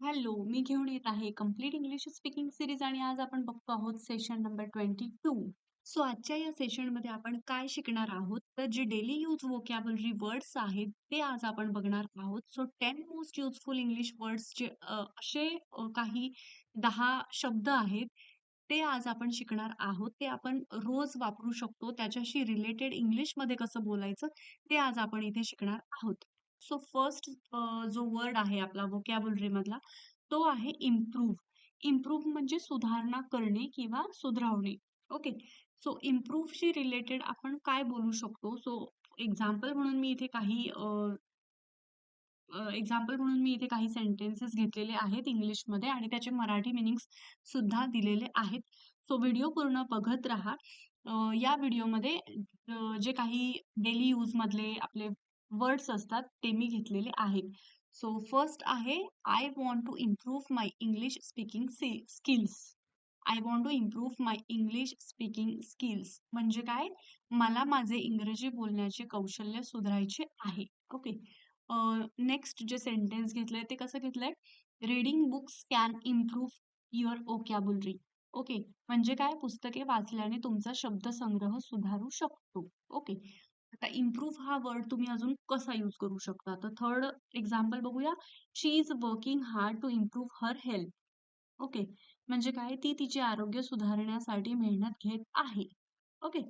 Hello, मी घेऊन येत आहे कंप्लीट इंग्लिश स्पीकिंग सीरीज आणि आज आपण बघतो आहोत सेशन नंबर 22. सो आजच्या या सेशनमध्ये आपण काय शिकणार आहोत तर जे डेली यूज व्होकॅब्युलरी वर्ड्स आहेत ते आज आपण बघणार आहोत. So 10 most useful English words जे असे काही 10 शब्द आहेत ते आज आपण शिकणार आहोत. ते आपण रोज वापरू शकतो. त्याच्याशी रिलेटेड इंग्लिशमध्ये कसं बोलायचं ते आज आपण इथे शिकणार आहोत. सो फर्स्ट जो वर्ड आहे आपला व्होकॅब्युलरी मधला तो आहे इम्प्रूव्ह. इम्प्रूव्ह म्हणजे सुधारणा करणे किंवा सुधारवणे. ओके. सो इम्प्रूव्हशी रिलेटेड आपण काय बोलू शकतो? सो एक्झाम्पल म्हणून मी इथे काही एक्झाम्पल म्हणून मी इथे काही सेंटेन्सेस घेतलेले आहेत इंग्लिशमध्ये आणि त्याचे मराठी मीनिंग्स सुद्धा दिलेले आहेत. सो व्हिडिओ पूर्ण बघत राहा. या व्हिडिओमध्ये जे काही डेली यूज मधले आपले वर्ड्स असतात ते मी घेतलेले आहेत. सो फर्स्ट आहे I want to improve my English speaking skills. I want to improve my English speaking skills म्हणजे काय? मला माझे इंग्रजी बोलण्याचे कौशल्य सुधारायचे आहे. ओके. नेक्स्ट जे सेंटेन्स घेतलंय ते कसं घेतलंय? Reading books can improve your vocabulary. Okay. म्हणजे काय? पुस्तके वाचल्याने तुमचा शब्दसंग्रह सुधारू शकतो. ओके. आता इम्प्रूव्ह हा वर्ड तुम्ही अजून कसा यूज करू शकता? तर थर्ड एक्झाम्पल बघूया. She is working hard to improve her health. Okay. म्हणजे काय? ती तिचे आरोग्य सुधारण्यासाठी मेहनत घेत आहे. ओके.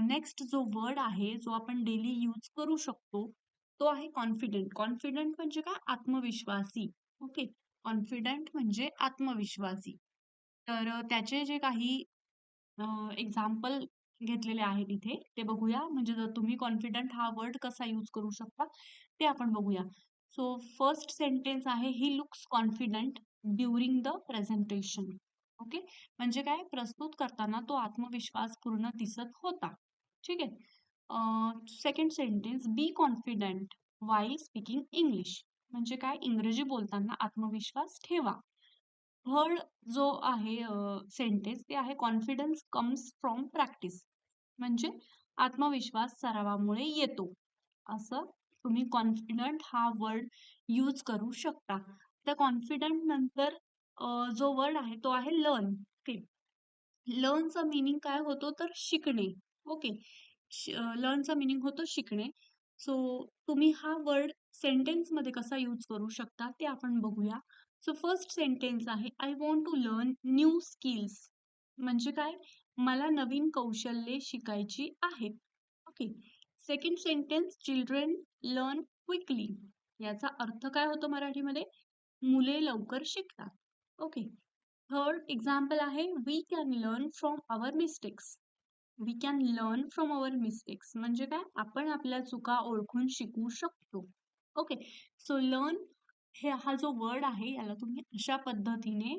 नेक्स्ट जो वर्ड आहे, जो आपण डेली यूज करू शकतो, तो आहे कॉन्फिडंट. कॉन्फिडंट म्हणजे काय? आत्मविश्वासी. ओके. कॉन्फिडंट म्हणजे आत्मविश्वासी. तर त्याचे जे काही एक्झाम्पल घेतलेले आहेत इथे, ते बघूया. म्हणजे जर तुम्ही कॉन्फिडंट हा वर्ड कसा यूज करू शकता, ते आपण बघूया. सो फर्स्ट सेंटेन्स आहे, he looks confident during the presentation. Okay. म्हणजे काय? प्रस्तुत करताना तो आत्मविश्वासपूर्ण दिसत होता. ठीक आहे. सेकंड सेंटेन्स, बी कॉन्फिडंट व्हाईल स्पीकिंग इंग्लिश. म्हणजे काय? इंग्रजी बोलताना आत्मविश्वास ठेवा. थर्ड जो आहे सेंटेन्स ते आहे कॉन्फिडन्स कम्स फ्रॉम प्रॅक्टिस. म्हणजे आत्मविश्वास सरावामुळे येतो. असं तुम्ही कॉन्फिडंट हा वर्ड यूज करू शकता. त्या कॉन्फिडंट नंतर जो वर्ड आहे तो आहे लर्न. ओके. लर्नचा मीनिंग काय होतो तर शिकणे. ओके. लर्नचा मीनिंग होतो शिकणे. सो तुम्ही हा वर्ड सेंटेन्स मध्ये कसा यूज करू शकता ते आपण बघूया. सो फर्स्ट सेंटेन्स आहे I want to learn new skills. म्हणजे काय? मला नवीन कौशल्ये शिकायची आहेत. Okay. Second sentence children learn quickly. याचा अर्थ काय होतो मराठीमध्ये? मुले लवकर शिकतात. ओके. थर्ड एक्झाम्पल आहे we can learn from our mistakes. We can learn from our mistakes म्हणजे काय? आपण आपल्या चुका ओळखून शिकू शकतो. ओके. सो लर्न हे हा जो वर्ड आहे याला तुम्ही अशा पद्धतीने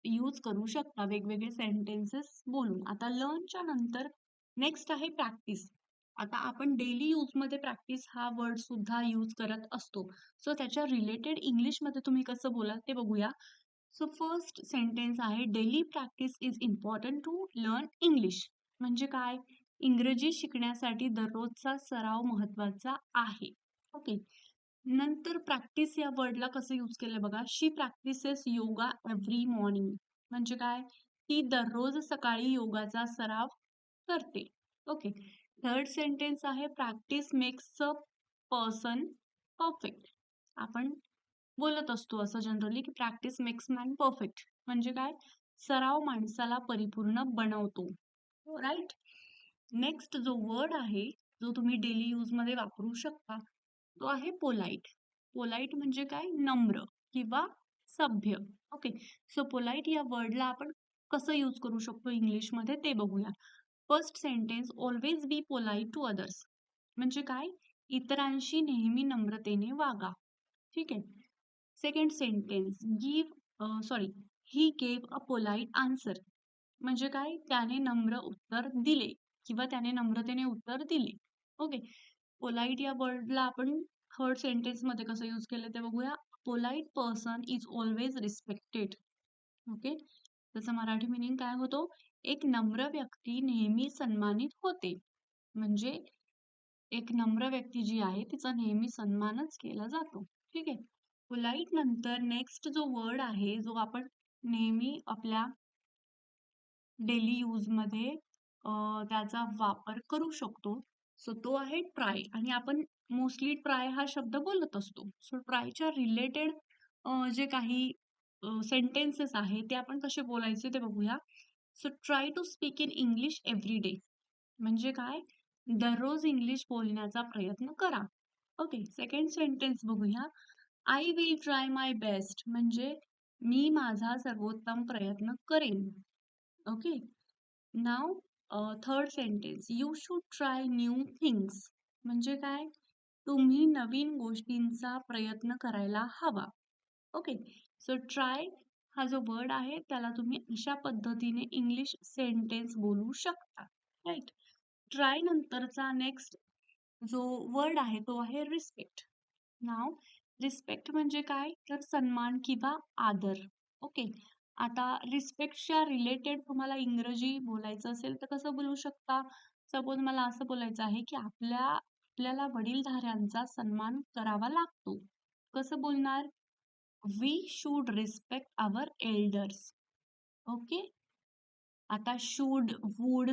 यूज करू शकता वेगवेगळे सेंटेन्सेस बोलून. आता लर्नच्या नंतर नेक्स्ट आहे प्रॅक्टिस. आता आपण डेली यूजमध्ये प्रॅक्टिस हा वर्ड सुद्धा यूज करत असतो. सो त्याच्या रिलेटेड इंग्लिशमध्ये तुम्ही कसं बोलाल ते बघूया. सो फर्स्ट सेंटेन्स आहे daily practice is important to learn English. म्हणजे काय? इंग्रजी शिकण्यासाठी दररोजचा सराव महत्वाचा आहे. ओके. नंतर प्रॅक्टिस या वर्डला कसं यूज केलंय बघा. शी प्रॅक्टिसेस योगा एव्हरी मॉर्निंग. म्हणजे काय? ती दररोज सकाळी योगाचा सराव करते. ओके. थर्ड सेंटेन्स आहे practice makes a person perfect. आपण बोलत असतो असं जनरली की प्रॅक्टिस मेक्स मॅन परफेक्ट. म्हणजे काय? सराव माणसाला परिपूर्ण बनवतो. राईट. नेक्स्ट जो वर्ड आहे जो तुम्ही डेली यूज मध्ये वापरू शकता तो आहे पोलाइट. पोलाइट म्हणजे काय? नम्र किंवा सभ्य. ओके. सो पोलाइट या वर्डला आपण कसं यूज करू शकतो इंग्लिशमध्ये ते बघूया. First sentence always be polite to others. म्हणजे काय? इतरांशी नेहमी नम्रतेने वागा. ठीक आहे. Second sentence he gave a polite answer. म्हणजे काय? त्याने नम्र उत्तर दिले किंवा त्याने नम्रतेने उत्तर दिले. ओके. पोलाइट या वर्डला आपण थर्ड सेंटेन्स मध्ये कसं यूज केलं ते बघूया. Polite person is always respected. Okay. त्याचा मराठी मिनिंग काय होतो? एक नम्र व्यक्ती नेहमी सन्मानित होते. म्हणजे एक नम्र व्यक्ती जी आहे तिचा नेहमी सन्मानच केला जातो. ठीक आहे. पोलाइट नंतर नेक्स्ट जो वर्ड आहे, जो आपण नेहमी आपल्या डेली यूजमध्ये त्याचा वापर करू शकतो. सो तो आहे ट्राय आणि आपण मोस्टली ट्राय हा शब्द बोलत असतो. सो ट्रायच्या रिलेटेड जे काही सेंटेन्सेस आहे ते आपण कसे बोलायचे ते बघूया. So try to speak in English every day म्हणजे काय? दररोज इंग्लिश बोलण्याचा प्रयत्न करा. ओके. सेकंड सेंटेन्स बघूया. I will try my best म्हणजे मी माझा सर्वोत्तम प्रयत्न करेन. Okay. Now third sentence you should try new things म्हणजे काय? तुम्ही नवीन गोष्टींचा प्रयत्न करायला हवा. ओके. सो ट्राय हा जो वर्ड आहे त्याला तुम्ही अशा पद्धतीने इंग्लिश सेंटेन्स बोलू शकता. राईट. ट्राय नंतरचा नेक्स्ट जो वर्ड आहे तो आहे रिस्पेक्ट. नाव रिस्पेक्ट म्हणजे काय? तर सन्मान किंवा आदर. ओके. आता रिस्पेक्टच्या रिलेटेड तुम्हाला इंग्रजी बोलायचं असेल तर कसं बोलू शकता? सपोज मला असं बोलायचं आहे की आपल्याला वडीलधाऱ्यांचा सन्मान करावा लागतो. कसं बोलणार? We should respect our elders. Okay. आता शुड, वुड,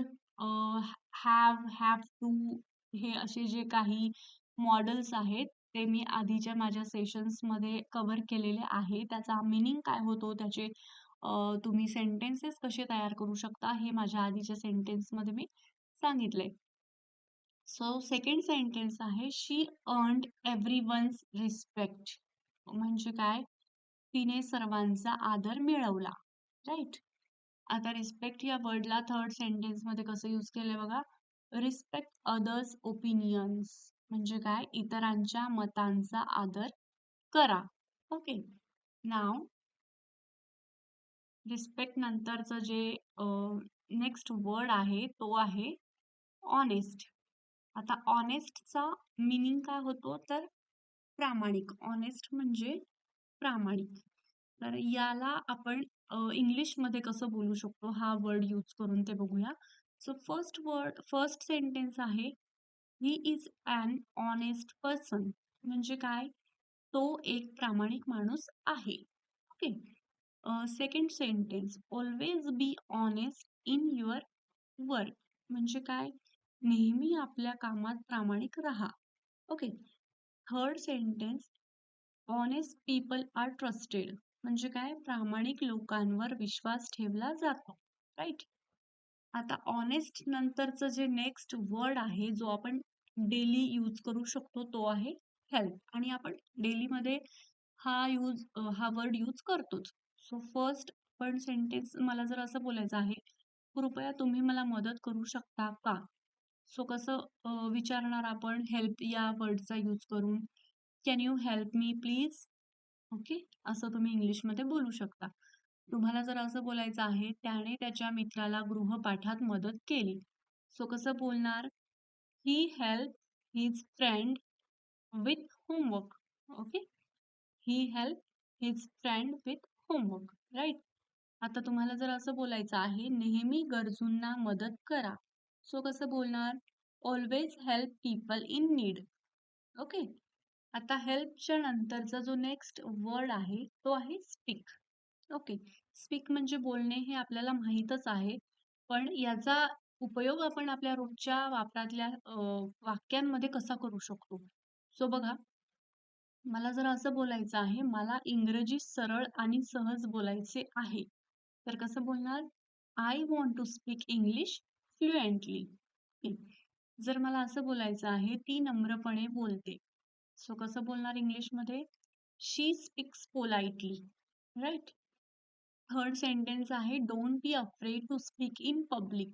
हॅव टू हे असे जे काही मॉडेल्स आहेत ते मी आधीच्या माझ्या सेशन्समध्ये कव्हर केलेले आहे. त्याचा मीनिंग काय होतो, त्याचे तुम्ही सेंटेन्सेस कसे तयार करू शकता हे माझ्या आधीच्या सेंटेन्समध्ये मी सांगितलंय. सो सेकंड सेंटेन्स आहे शी अर्न्ड एव्हरीवन्स रिस्पेक्ट म्हणजे काय? तिने सर्वांचा आदर मिळवला. राईट. आता रिस्पेक्ट या वर्डला थर्ड सेंटेन्स मध्ये कसं यूज केलंय बघा. रिस्पेक्ट अदर्स ओपिनियन्स म्हणजे काय? इतरांच्या मतांचा आदर करा. ओके. नाव रिस्पेक्ट नंतरचं जे नेक्स्ट वर्ड आहे तो आहे ऑनेस्ट. आता ऑनेस्टचा मीनिंग काय होतो तर प्रामाणिक. ऑनेस्ट म्हणजे प्रामाणिक. तर याला आपण इंग्लिशमध्ये कसं बोलू शकतो हा वर्ड यूज करून ते बघूया. सो फर्स्ट सेंटेन्स आहे he is an honest person म्हणजे काय? तो एक प्रामाणिक माणूस आहे. Okay. Second sentence always be honest in your work म्हणजे काय? नेहमी आपल्या कामात प्रामाणिक राहा. Okay. Third sentence honest people are trusted म्हणजे काय? प्रामाणिक लोकांवर विश्वास ठेवला जातो. राईट. आता ऑनेस्ट नंतरचं जे नेक्स्ट वर्ड आहे जो आपण डेली यूज करू शकतो तो आहे हेल्प आणि आपण डेलीमध्ये हा वर्ड यूज करतोच. सो फर्स्ट पण सेंटेन्स मला जर असं बोलायचं आहे कृपया तुम्ही मला मदत करू शकता का? सो कसं विचारणार आपण हेल्प या वर्डचा यूज करून? Can you help me please? Okay. असं तुम्ही इंग्लिशमध्ये बोलू शकता. तुम्हाला जर असं बोलायचं आहे त्याने त्याच्या मित्राला गृहपाठात मदत केली. सो कसं बोलणार? He help his friend with homework. Okay. He help his friend with homework. Right. आता तुम्हाला जर असं बोलायचं आहे नेहमी गरजूंना मदत करा. सो कसं बोलणार? Always help people in need. Okay. आता हेल्पच्या नंतरचा जो नेक्स्ट वर्ड आहे तो आहे स्पीक. ओके. स्पीक म्हणजे बोलणे हे आपल्याला माहीतच आहे. पण याचा उपयोग आपण आपल्या रोजच्या वापरातल्या वाक्यांमध्ये कसा करू शकतो? सो बघा, मला जर असं बोलायचं आहे, मला इंग्रजी सरळ आणि सहज बोलायचे आहे. तर कसं बोलणार? I want to speak English fluently. जर मला असं बोलायचं आहे, ती नम्रपणे बोलते. सो कसं बोलणार इंग्लिशमध्ये? She speaks politely. Right. Third sentence आहे don't be afraid to speak in public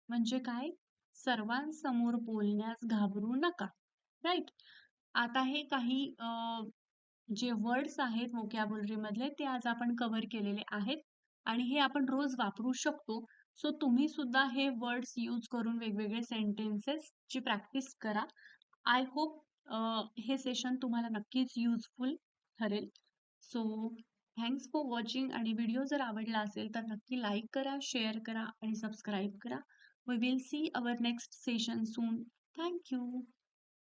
म्हणजे काय? सर्वांसमोर बोलण्यास घाबरू नका. राईट. आता हे काही जे वर्ड्स आहेत व्होकॅब्युलरी मधले ते आज आपण कव्हर केलेले आहेत आणि हे आपण रोज वापरू शकतो. सो तुम्ही सुद्धा हे वर्ड्स यूज करून वेगवेगळे सेंटेन्सेस ची प्रॅक्टिस करा. आय होप हे सेशन तुम्हाला नक्कीच युजफुल ठरेल. सो थँक्स फॉर वॉचिंग आणि व्हिडिओ जर आवडला असेल तर नक्की लाईक करा, शेअर करा आणि सबस्क्राईब करा. We will see our next session soon. Thank you.